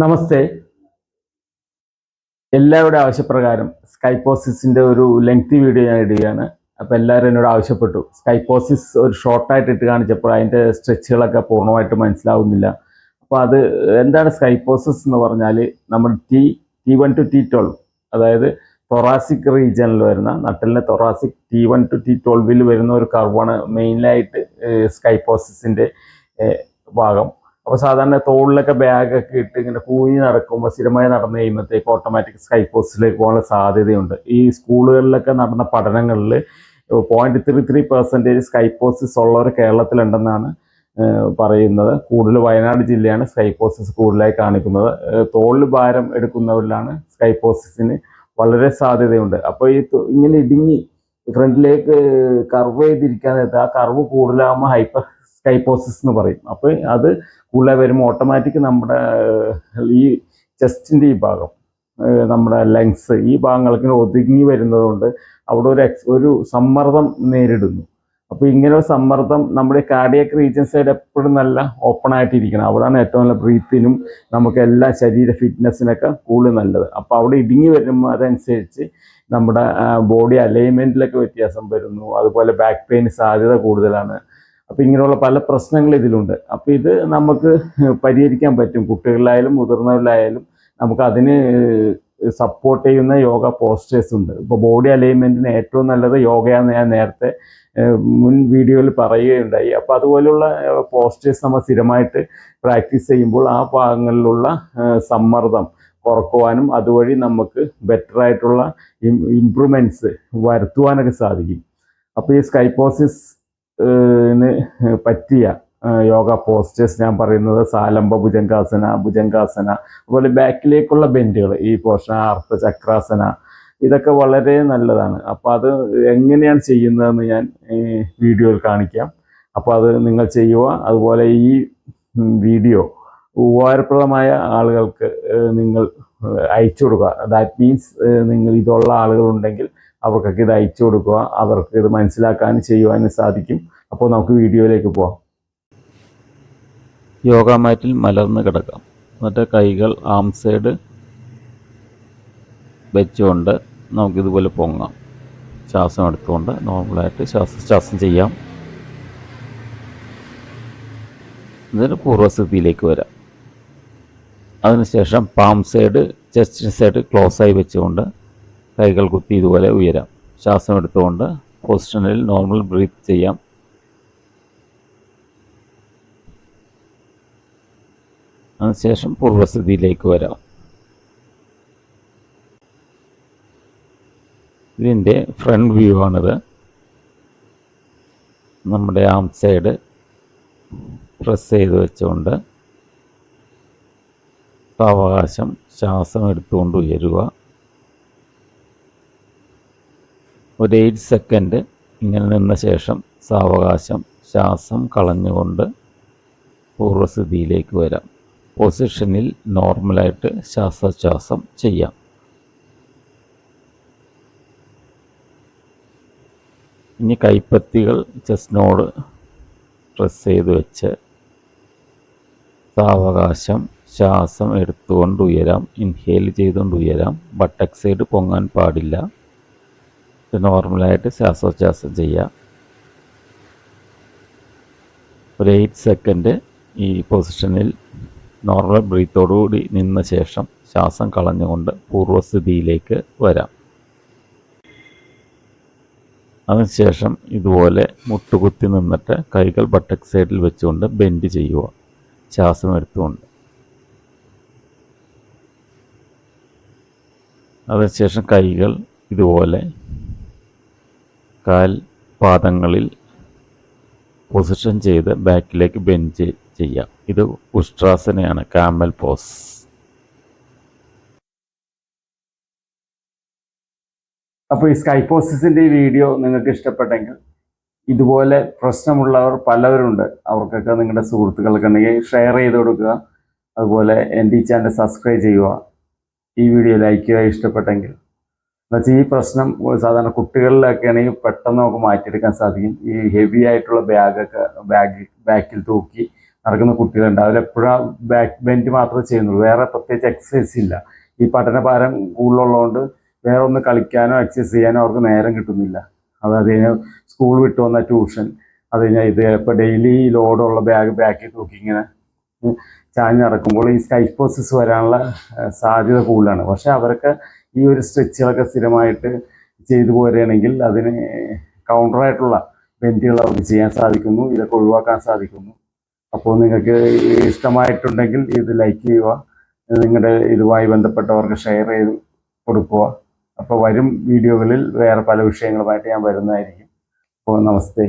നമസ്തേ. എല്ലാവരുടെ ആവശ്യപ്രകാരം സ്കൈപ്പോസിസിന്റെ ഒരു ലെങ്തി വീഡിയോ ഞാൻ ഇടുകയാണ്. അപ്പോൾ എല്ലാവരും എന്നോട് ആവശ്യപ്പെട്ടു. സ്കൈപ്പോസിസ് ഒരു ഷോർട്ടായിട്ട് ഇട്ട് കാണിച്ചപ്പോൾ അതിൻ്റെ സ്ട്രെച്ചുകളൊക്കെ പൂർണ്ണമായിട്ട് മനസ്സിലാവുന്നില്ല. അപ്പോൾ അത് എന്താണ് സ്കൈപ്പോസിസ് എന്ന് പറഞ്ഞാൽ നമ്മുടെ T1 to T12, അതായത് തൊറാസിക് റീജിയനിൽ വരുന്ന നട്ടലിൻ്റെ തൊറാസിക് T1 to T12 വരുന്ന ഒരു കർവാണ് മെയിനായിട്ട് സ്കൈപ്പോസിസിൻ്റെ ഭാഗം. അപ്പോൾ സാധാരണ തോളിലൊക്കെ ബാഗൊക്കെ ഇട്ട് ഇങ്ങനെ കൂഞ്ഞ് നടക്കുമ്പോൾ സ്ഥിരമായി നടന്നു കഴിയുമ്പോഴത്തേക്ക് ഓട്ടോമാറ്റിക് സ്കൈപ്പോസിലേക്ക് പോകാനുള്ള സാധ്യതയുണ്ട്. ഈ സ്കൂളുകളിലൊക്കെ നടന്ന പഠനങ്ങളിൽ 0.33% സ്കൈപ്പോസിസ് ഉള്ളവർ കേരളത്തിലുണ്ടെന്നാണ് പറയുന്നത്. കൂടുതൽ വയനാട് ജില്ലയാണ് സ്കൈപ്പോസിസ് കൂടുതലായി കാണിക്കുന്നത്. തോളിൽ ഭാരം എടുക്കുന്നവരിലാണ് സ്കൈപ്പോസിസിന് വളരെ സാധ്യതയുണ്ട്. അപ്പോൾ ഇങ്ങനെ ഇടുങ്ങി ഫ്രണ്ടിലേക്ക് കർവ് ചെയ്തിരിക്കാൻ നേരത്ത് ആ കർവ് കൂടുതലാകുമ്പോൾ ഹൈപ്പർ സ്കൈപ്പോസിസ് എന്ന് പറയും. അപ്പോൾ അത് കൂടുതൽ വരുമ്പോൾ ഓട്ടോമാറ്റിക് നമ്മുടെ ഈ ചെസ്റ്റിൻ്റെ ഈ ഭാഗം, നമ്മുടെ ലങ്സ്, ഈ ഭാഗങ്ങൾക്ക് ഒതുങ്ങി വരുന്നതുകൊണ്ട് അവിടെ ഒരു സമ്മർദ്ദം നേരിടുന്നു. അപ്പോൾ ഇങ്ങനെ ഒരു സമ്മർദ്ദം നമ്മുടെ കാർഡിയക് റീജിയൻ സൈഡ് എപ്പോഴും നല്ല ഓപ്പൺ ആയിട്ടിരിക്കണം. അവിടെയാണ് ഏറ്റവും നല്ല ബ്രീത്തിനും നമുക്ക് എല്ലാ ശരീര ഫിറ്റ്നസ്സിനൊക്കെ കൂടുതൽ നല്ലത്. അപ്പോൾ അവിടെ ഇടുങ്ങി വരുമ്പോൾ അതനുസരിച്ച് നമ്മുടെ ബോഡി അലൈൻമെൻറ്റിലൊക്കെ വ്യത്യാസം വരുന്നു. അതുപോലെ ബാക്ക് പെയിൻ സാധ്യത കൂടുതലാണ്. അപ്പോൾ ഇങ്ങനെയുള്ള പല പ്രശ്നങ്ങൾ ഇതിലുണ്ട്. അപ്പോൾ ഇത് നമുക്ക് പരിഹരിക്കാൻ പറ്റും. കുട്ടികളിലായാലും മുതിർന്നവരിലായാലും നമുക്ക് അതിന് സപ്പോർട്ട് ചെയ്യുന്ന യോഗ പോസ്റ്റേഴ്സ് ഉണ്ട്. ഇപ്പോൾ ബോഡി അലൈൻമെൻറ്റിന് ഏറ്റവും നല്ലത് യോഗയാണെന്ന് ഞാൻ നേരത്തെ മുൻ വീഡിയോയിൽ പറയുകയുണ്ടായി. അപ്പോൾ അതുപോലുള്ള പോസ്റ്റേഴ്സ് നമ്മൾ സ്ഥിരമായിട്ട് പ്രാക്ടീസ് ചെയ്യുമ്പോൾ ആ ഭാഗങ്ങളിലുള്ള സമ്മർദ്ദം കുറക്കുവാനും അതുവഴി നമുക്ക് ബെറ്ററായിട്ടുള്ള ഇംപ്രൂവ്മെൻറ്റ്സ് വരുത്തുവാനൊക്കെ സാധിക്കും. അപ്പോൾ ഈ സ്കൈപ്പോസിസ് പറ്റിയ യോഗ പോസ്റ്റേഴ്സ് ഞാൻ പറയുന്നത് സാലംബ ഭുജംഗാസന, അതുപോലെ ബാക്കിലേക്കുള്ള ബെൻഡുകൾ, ഈ പോർഷൻ അർത്ഥചക്രാസന, ഇതൊക്കെ വളരെ നല്ലതാണ്. അപ്പോൾ അത് എങ്ങനെയാണ് ചെയ്യുന്നതെന്ന് ഞാൻ വീഡിയോയിൽ കാണിക്കാം. അപ്പോൾ അത് നിങ്ങൾ ചെയ്യുക. അതുപോലെ ഈ വീഡിയോ ഉപകാരപ്രദമായ ആളുകൾക്ക് നിങ്ങൾ അയച്ചു കൊടുക്കുക. ദാറ്റ് മീൻസ് നിങ്ങൾ ഇതുള്ള ആളുകളുണ്ടെങ്കിൽ അവർക്കൊക്കെ ഇത് അയച്ചു കൊടുക്കുക. അവർക്ക് ഇത് മനസ്സിലാക്കാനും ചെയ്യുവാനും സാധിക്കും. അപ്പോൾ നമുക്ക് വീഡിയോയിലേക്ക് പോകാം. യോഗ മാറ്റിൽ മലർന്ന് കിടക്കാം. എന്നിട്ട് കൈകൾ ആം സൈഡ് വെച്ചുകൊണ്ട് നമുക്കിതുപോലെ പൊങ്ങാം. ശ്വാസം എടുത്തുകൊണ്ട് നോർമലായിട്ട് ശ്വാസം ചെയ്യാം. എന്നിട്ട് പൂർവ്വസ്ഥിതിയിലേക്ക് വരാം. അതിനുശേഷം പാം സൈഡ് ചെസ്റ്റിന് സൈഡ് ക്ലോസ് ആയി വെച്ചുകൊണ്ട് കൈകൾ കുത്തി ഇതുപോലെ ഉയരാം. ശ്വാസം എടുത്തുകൊണ്ട് പൊസിഷനിൽ നോർമൽ ബ്രീത്ത് ചെയ്യാം. അതിനുശേഷം പൂർവ്വസ്ഥിതിയിലേക്ക് വരാം. ഇതിൻ്റെ ഫ്രണ്ട് വ്യൂ ആണിത്. നമ്മുടെ ആം സൈഡ് പ്രസ് ചെയ്ത് വെച്ചുകൊണ്ട് സാവകാശം ശ്വാസം എടുത്തുകൊണ്ട് ഉയരുക. ഒരു 8 സെക്കൻഡ് ഇങ്ങനെ നിന്ന ശേഷം സാവകാശം ശ്വാസം കളഞ്ഞുകൊണ്ട് പൂർവ്വസ്ഥിതിയിലേക്ക് വരാം. പൊസിഷനിൽ നോർമലായിട്ട് ശ്വാസോച്ഛ്വാസം ചെയ്യാം. ഇനി കൈപ്പത്തികൾ ചെസ്റ്റിനോട് പ്രസ് ചെയ്ത് വെച്ച് സാവകാശം ശ്വാസം എടുത്തുകൊണ്ട് ഉയരാം. ഇൻഹേൽ ചെയ്തുകൊണ്ട് ഉയരാം. ബട്ടക് സൈഡ് പൊങ്ങാൻ പാടില്ല. നോർമലായിട്ട് ശ്വാസോച്ഛ്വാസം ചെയ്യാം. ഒരു 8 സെക്കൻഡ് ഈ പൊസിഷനിൽ നോർമൽ ബ്രീത്തോടുകൂടി നിന്ന ശേഷം ശ്വാസം കളഞ്ഞുകൊണ്ട് പൂർവ്വസ്ഥിതിയിലേക്ക് വരാം. അതിനുശേഷം ഇതുപോലെ മുട്ടുകുത്തി നിന്നിട്ട് കൈകൾ ബട്ടക് സൈഡിൽ വെച്ചുകൊണ്ട് ബെൻഡ് ചെയ്യുക. ശ്വാസം എടുത്തുകൊണ്ട് അതിനുശേഷം കൈകൾ ഇതുപോലെ കാൽ പാദങ്ങളിൽ പൊസിഷൻ ചെയ്ത് ബാക്കിലേക്ക് ബെൻഡ് ചെയ്യാം. ഇത് ഉഷ്ട്രാസനയാണ്, കാമൽ പോസ്. അപ്പോൾ ഈ സ്കൈപ്പോസിസിൻ്റെ ഈ വീഡിയോ നിങ്ങൾക്ക് ഇഷ്ടപ്പെട്ടെങ്കിൽ, ഇതുപോലെ പ്രശ്നമുള്ളവർ പലവരുണ്ട്, അവർക്കൊക്കെ നിങ്ങളുടെ സുഹൃത്തുക്കൾക്ക് ഉണ്ടെങ്കിൽ ഷെയർ ചെയ്ത് കൊടുക്കുക. അതുപോലെ എൻ്റെ ഈ ചാനൽ സബ്സ്ക്രൈബ് ചെയ്യുക. ഈ വീഡിയോ ലൈക്ക് ചെയ്യുക ഇഷ്ടപ്പെട്ടെങ്കിൽ. എന്നുവെച്ചാൽ ഈ പ്രശ്നം സാധാരണ കുട്ടികളിലൊക്കെ ആണെങ്കിൽ പെട്ടെന്ന് നമുക്ക് മാറ്റിയെടുക്കാൻ സാധിക്കും. ഈ ഹെവി ആയിട്ടുള്ള ബാഗിൽ തൂക്കി നടക്കുന്ന കുട്ടികളുണ്ട്. അവരെപ്പോഴും ബാക്ക് ബെൻഡ് മാത്രമേ ചെയ്യുന്നുള്ളൂ, വേറെ പ്രത്യേകിച്ച് എക്സസൈസ് ഇല്ല. ഈ പഠനഭാരം കൂടുതലുള്ളതുകൊണ്ട് വേറെ ഒന്ന് കളിക്കാനോ എക്സസൈസ് ചെയ്യാനോ അവർക്ക് നേരം കിട്ടുന്നില്ല. അത് കഴിഞ്ഞ് സ്കൂൾ വിട്ട് വന്ന ട്യൂഷൻ, അത് കഴിഞ്ഞാൽ ഇത് ഇപ്പോൾ ഡെയിലി ലോഡുള്ള ബാഗ് ബാക്കിൽ തൂക്കി ഇങ്ങനെ ചാഞ്ഞ് നടക്കുമ്പോൾ ഈ സ്കൈഫോസിസ് വരാനുള്ള സാധ്യത കൂടുതലാണ്. പക്ഷെ അവർക്ക് ഈ ഒരു സ്ട്രെച്ചുകളൊക്കെ സ്ഥിരമായിട്ട് ചെയ്തു പോരുകയാണെങ്കിൽ അതിന് കൗണ്ടറായിട്ടുള്ള ബെൻഡുകൾ അവർക്ക് ചെയ്യാൻ സാധിക്കുന്നു, ഇതൊക്കെ ഒഴിവാക്കാൻ സാധിക്കുന്നു. അപ്പോൾ നിങ്ങൾക്ക് ഇഷ്ടമായിട്ടുണ്ടെങ്കിൽ ഇത് ലൈക്ക് ചെയ്യുക, നിങ്ങളുടെ ഇതുമായി ബന്ധപ്പെട്ടവർക്ക് ഷെയർ ചെയ്ത് കൊടുക്കുക. അപ്പോൾ വരും വീഡിയോകളിൽ വേറെ പല വിഷയങ്ങളുമായിട്ട് ഞാൻ വരുന്നതായിരിക്കും. അപ്പോൾ നമസ്തേ.